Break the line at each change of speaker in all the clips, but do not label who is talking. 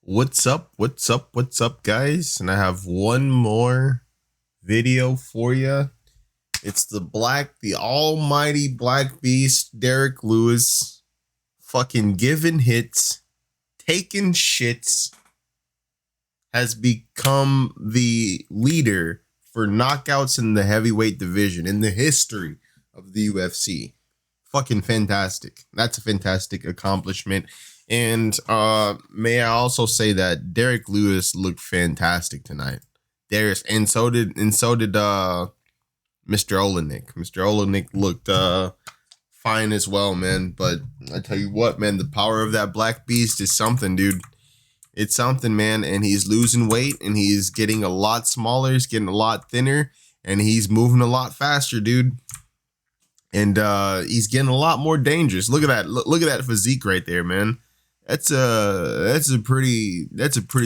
What's up? What's up? What's up, guys? And I have one more video for you. It's the almighty Black Beast, Derrick Lewis, fucking giving hits, taking shits, has become the leader for knockouts in the heavyweight division in the history of the UFC. Fucking fantastic. That's a fantastic accomplishment. And may I also say that Derrick Lewis looked fantastic tonight. And so did Mr. Olenek. Mr. Olenek looked fine as well, man. But I tell you what, man, the power of that Black Beast is something, dude. It's something, man. And he's losing weight, and he's getting a lot smaller. He's getting a lot thinner, and he's moving a lot faster, dude. And he's getting a lot more dangerous. Look at that. Look at that physique right there, man. That's a pretty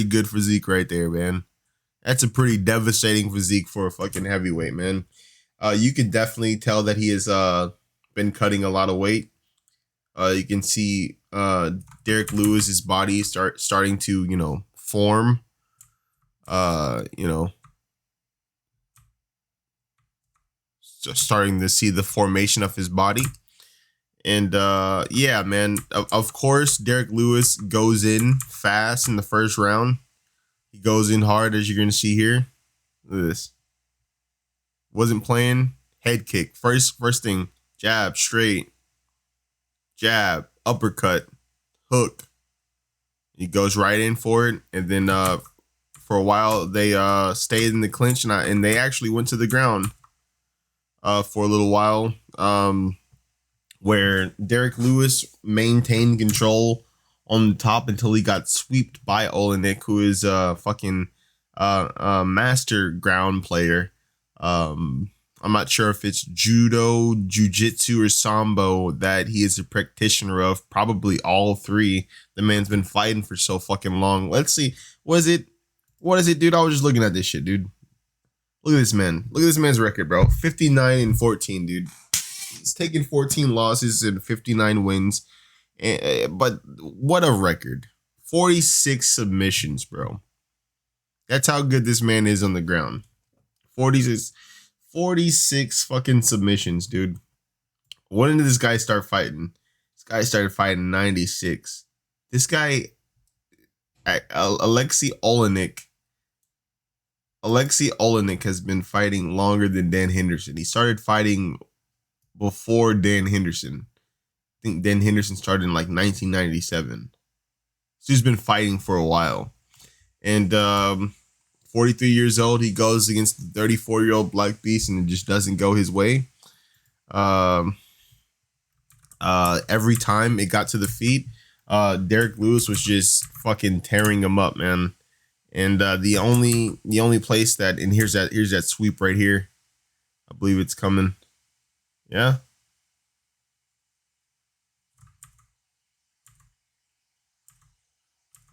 good physique right there, man. That's a pretty devastating physique for a fucking heavyweight, man. You can definitely tell that he has been cutting a lot of weight. You can see Derrick Lewis's body starting to form. Starting to see the formation of his body. And yeah, man, of course, Derrick Lewis goes in fast in the first round. He goes in hard, as you're going to see here. Look at this. Wasn't playing. Head kick. First thing, jab, straight. Jab, uppercut, hook. He goes right in for it. And then for a while, they stayed in the clinch, and they actually went to the ground for a little while. Where Derrick Lewis maintained control on the top until he got swept by Olenek, who is a fucking master ground player. I'm not sure if it's judo, jiu-jitsu, or sambo that he is a practitioner of. Probably all three. The man's been fighting for so fucking long. Let's see. What is it, dude? I was just looking at this shit, dude. Look at this man. Look at this man's record, bro. 59-14, dude. He's taken 14 losses and 59 wins. But what a record. 46 submissions, bro. That's how good this man is on the ground. 46 fucking submissions, dude. When did this guy start fighting? This guy started fighting in 96. This guy, Alexei Olenek has been fighting longer than Dan Henderson. He started fighting before Dan Henderson. I think Dan Henderson started in like 1997. So he's been fighting for a while. And 43 years old, he goes against the 34-year-old Black Beast, and it just doesn't go his way. Every time it got to the feet, Derrick Lewis was just fucking tearing him up, man. And the only place that, and here's that sweep right here. I believe it's coming. Yeah.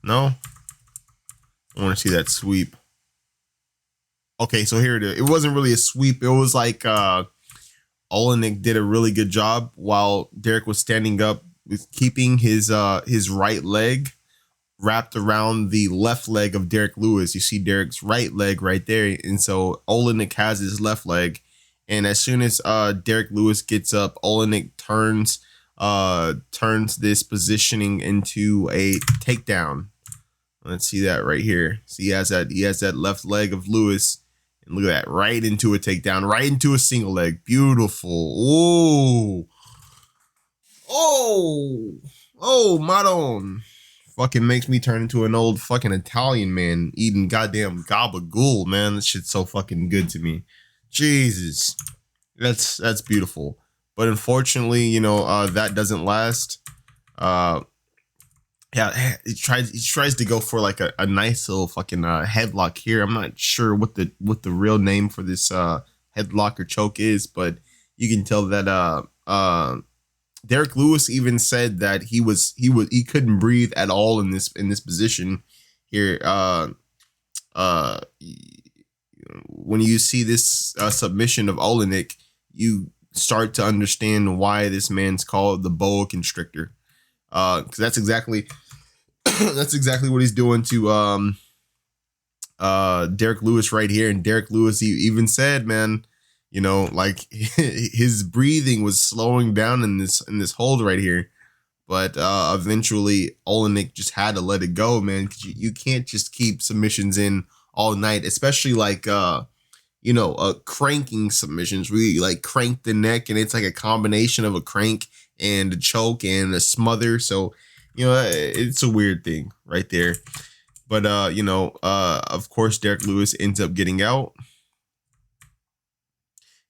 No. I want to see that sweep. Okay, so here it is. It wasn't really a sweep. It was like Olenek did a really good job while Derrick was standing up with keeping his right leg wrapped around the left leg of Derrick Lewis. You see Derrick's right leg right there. And so Olenek has his left leg. And as soon as Derrick Lewis gets up, Olenek turns this positioning into a takedown. Let's see that right here. See, he has that left leg of Lewis, and look at that, right into a takedown, right into a single leg. Beautiful. Oh, Madon. Fucking makes me turn into an old fucking Italian man eating goddamn gabagool, man. This shit's so fucking good to me. Jesus, that's beautiful. But unfortunately, that doesn't last. Yeah, he tries to go for like a nice little fucking headlock here. I'm not sure what the real name for this headlock or choke is, but you can tell that Derrick Lewis even said that he couldn't breathe at all in this position here. When you see this submission of Olenek, you start to understand why this man's called the boa constrictor. Because that's exactly That's exactly what he's doing to Derrick Lewis right here. And Derrick Lewis, he even said, man, you know, like his breathing was slowing down in this hold right here. But eventually Olenek just had to let it go, man, because you can't just keep submissions in all night, especially like cranking submissions where you like crank the neck, and it's like a combination of a crank and a choke and a smother. So, it's a weird thing right there. But of course, Derrick Lewis ends up getting out.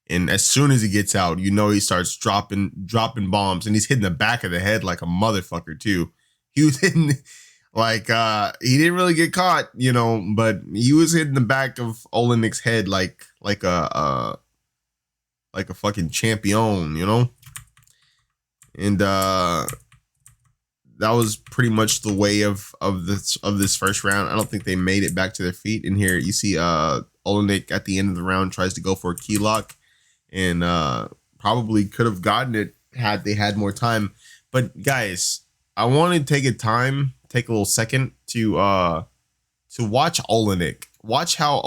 And as soon as he gets out, he starts dropping bombs, and he's hitting the back of the head like a motherfucker too. He was hitting like he didn't really get caught, but he was hitting the back of Olenek's head like a fucking champion, And that was pretty much the way of this first round. I don't think they made it back to their feet. In here, you see Olenek at the end of the round tries to go for a key lock, and probably could have gotten it had they had more time. But guys, I want to take a little second to watch Olenek. Watch how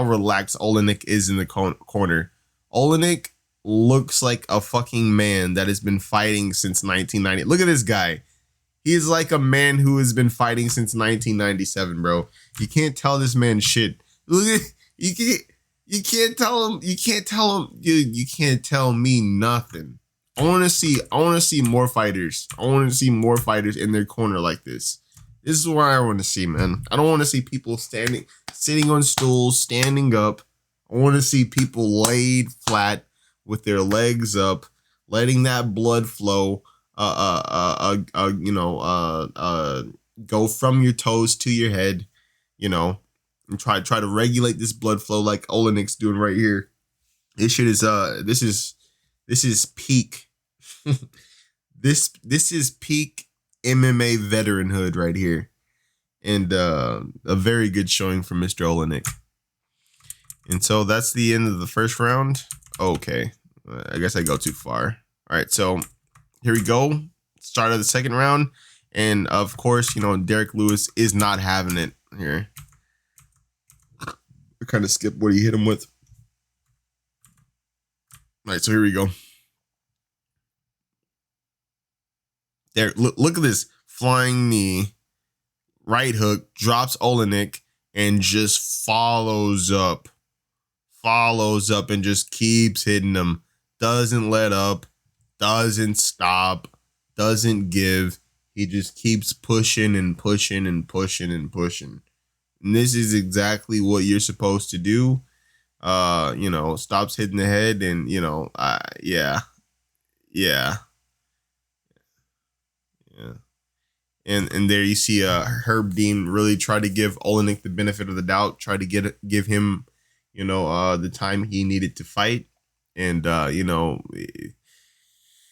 relaxed Olenek is in the corner. Olenek looks like a fucking man that has been fighting since 1990. Look at this guy. He is like a man who has been fighting since 1997, bro. You can't tell this man shit. Look at you can't tell him. Dude, you can't tell me nothing. I want to see more fighters. I want to see more fighters in their corner like this. This is what I want to see, man. I don't want to see people sitting on stools, standing up. I want to see people laid flat with their legs up, letting that blood flow, go from your toes to your head, and try to regulate this blood flow like Olenek's doing right here. This shit is this is peak. This is peak MMA veteranhood right here, and a very good showing from Mr. Olenek. And so that's the end of the first round. Okay, I guess I go too far. All right, so here we go. Start of the second round, and of course, Derrick Lewis is not having it here. I kind of skip what he hit him with. All right, so here we go. There, look at this flying knee, right hook, drops Olenek, and just follows up and just keeps hitting him. Doesn't let up, doesn't stop, doesn't give. He just keeps pushing and pushing and pushing and pushing. And this is exactly what you're supposed to do. Stops hitting the head, and yeah. And there you see Herb Dean really try to give Olenek the benefit of the doubt, try to give him, the time he needed to fight. And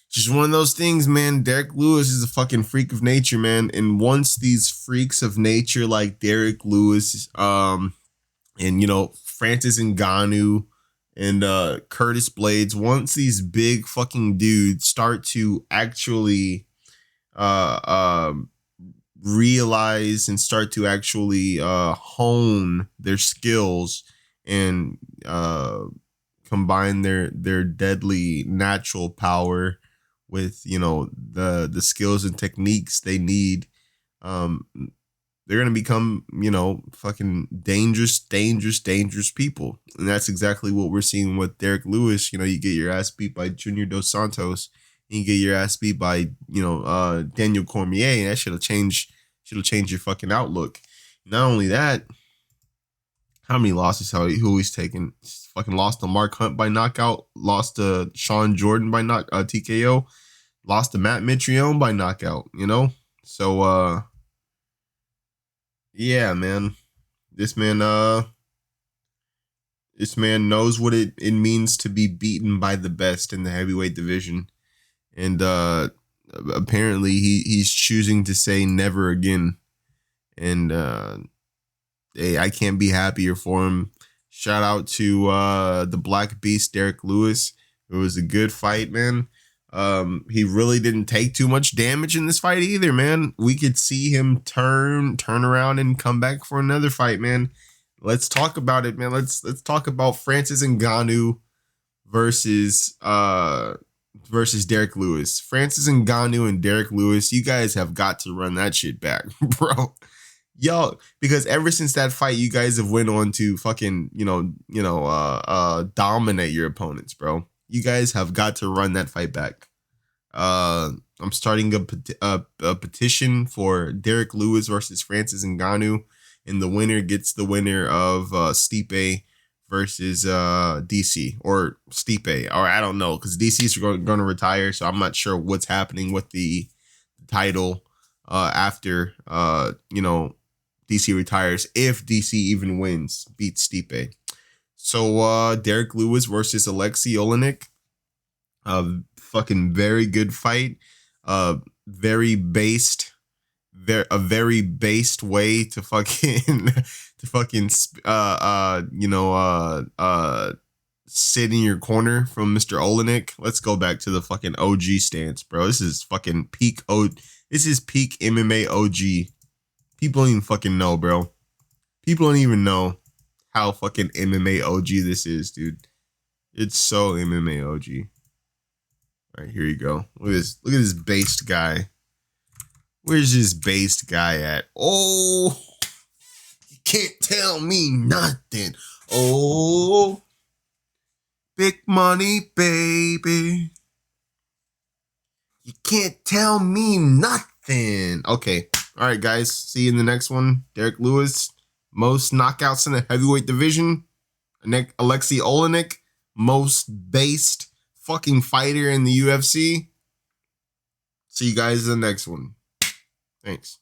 just one of those things, man. Derrick Lewis is a fucking freak of nature, man. And once these freaks of nature like Derrick Lewis, and Francis Ngannou and Curtis Blades, once these big fucking dudes start to actually realize and start to actually hone their skills and combine their deadly natural power with the skills and techniques they need, they're gonna become fucking dangerous people. And that's exactly what we're seeing with Derrick Lewis. You get your ass beat by Junior Dos Santos, and you get your ass beat by Daniel Cormier, and that should change your fucking outlook. Not only that, how many losses who he's taken? Fucking lost to Mark Hunt by knockout, lost to Sean Jordan by TKO, lost to Matt Mitrione by knockout, So yeah, man. This man knows what it means to be beaten by the best in the heavyweight division. And apparently he's choosing to say never again. And hey, I can't be happier for him. Shout out to the Black Beast, Derrick Lewis. It was a good fight, man. He really didn't take too much damage in this fight either, man. We could see him turn around and come back for another fight, man. Let's talk about it, man. Let's talk about Francis Ngannou versus Derrick Lewis. Francis Ngannou and Derrick Lewis, you guys have got to run that shit back, bro. Y'all, because ever since that fight, you guys have went on to fucking, dominate your opponents, bro. You guys have got to run that fight back. I'm starting a petition for Derrick Lewis versus Francis Ngannou, and the winner gets the winner of Stipe versus DC, or Stipe, or I don't know, because DC's going to retire, so I'm not sure what's happening with the title after DC retires, if DC even beats Stipe. So Derrick Lewis versus Alexei Oleinik, fucking very good fight. Very based way to fucking sit in your corner from Mr. Oleinik. Let's go back to the fucking OG stance, bro. This is fucking peak MMA OG. People don't even fucking know, bro. People don't even know how fucking MMA OG this is, dude. It's so MMA OG. All right, here you go. Look at this based guy. Where's this based guy at? Oh, you can't tell me nothing. Oh, big money, baby. You can't tell me nothing. Okay. All right, guys. See you in the next one. Derrick Lewis, most knockouts in the heavyweight division. Alexei Oleinik, most based fucking fighter in the UFC. See you guys in the next one. Thanks.